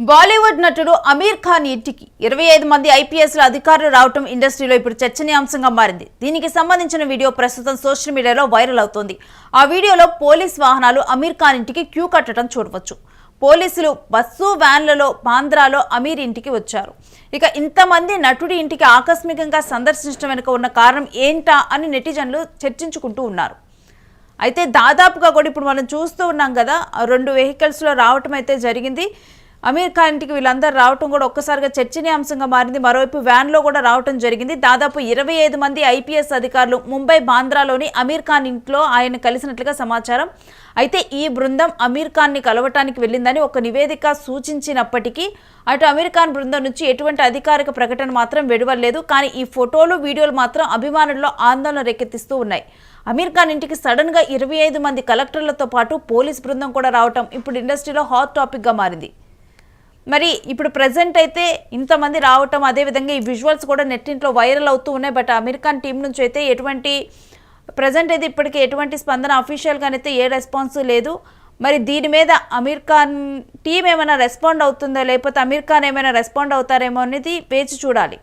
బాలీవుడ్ నటుడు అమీర్ ఖాన్ ఇంటికి 25 మంది ఐపీఎస్ల అధికారులు రావటం ఇండస్ట్రీలో ఇప్పుడు చర్చనీయాంశంగా మారింది. దీనికి సంబంధించిన వీడియో ప్రస్తుతం సోషల్ మీడియాలో వైరల్ అవుతోంది. ఆ వీడియోలో పోలీస్ వాహనాలు అమీర్ ఖాన్ ఇంటికి క్యూ కట్టడం చూడవచ్చు. పోలీసులు బస్సు వ్యాన్లలో బాంద్రాలో అమీర్ ఇంటికి వచ్చారు. ఇక ఇంతమంది నటుడి ఇంటికి ఆకస్మికంగా సందర్శించడం వెనుక ఉన్న కారణం ఏంటా అని నెటిజన్లు చర్చించుకుంటూ ఉన్నారు. అయితే దాదాపుగా కూడా ఇప్పుడు మనం చూస్తూ ఉన్నాం కదా, 2 వెహికల్స్లో రావటం అయితే జరిగింది. అమీర్ ఖాన్ ఇంటికి వీళ్ళందరూ రావటం కూడా ఒక్కసారిగా చర్చనీయాంశంగా మారింది. మరోవైపు వ్యాన్లో కూడా రావటం జరిగింది. దాదాపు 25 మంది ఐపీఎస్ అధికారులు ముంబై బాంద్రాలోని అమీర్ ఖాన్ ఇంట్లో ఆయన కలిసినట్లుగా సమాచారం. అయితే ఈ బృందం అమీర్ ఖాన్ని కలవటానికి వెళ్ళిందని ఒక నివేదిక సూచించినప్పటికీ అటు అమీర్ ఖాన్ బృందం నుంచి ఎటువంటి అధికారిక ప్రకటన మాత్రం వెలువడలేదు. కానీ ఈ ఫోటోలు, వీడియోలు మాత్రం అభిమానుల్లో ఆందోళన రేకెత్తిస్తూ ఉన్నాయి. అమీర్ ఖాన్ ఇంటికి సడన్ గా 25 మంది కలెక్టర్లతో పాటు పోలీస్ బృందం కూడా రావటం ఇప్పుడు ఇండస్ట్రీలో హాట్ టాపిక్ గా మారింది. మరి ఇప్పుడు ప్రజెంట్ అయితే ఇంతమంది రావటం, అదేవిధంగా ఈ విజువల్స్ కూడా నెట్టింట్లో వైరల్ అవుతూ ఉన్నాయి. బట్ అమీర్ ఖాన్ టీం నుంచి అయితే ప్రజెంట్ అయితే ఇప్పటికీ ఎటువంటి స్పందన అఫీషియల్గానైతే ఏ రెస్పాన్స్ లేదు. మరి దీని మీద అమీర్ ఖాన్ టీం ఏమైనా రెస్పాండ్ అవుతుందో, లేకపోతే అమీర్ ఖాన్ ఏమైనా రెస్పాండ్ అవుతారేమో అనేది వేచి చూడాలి.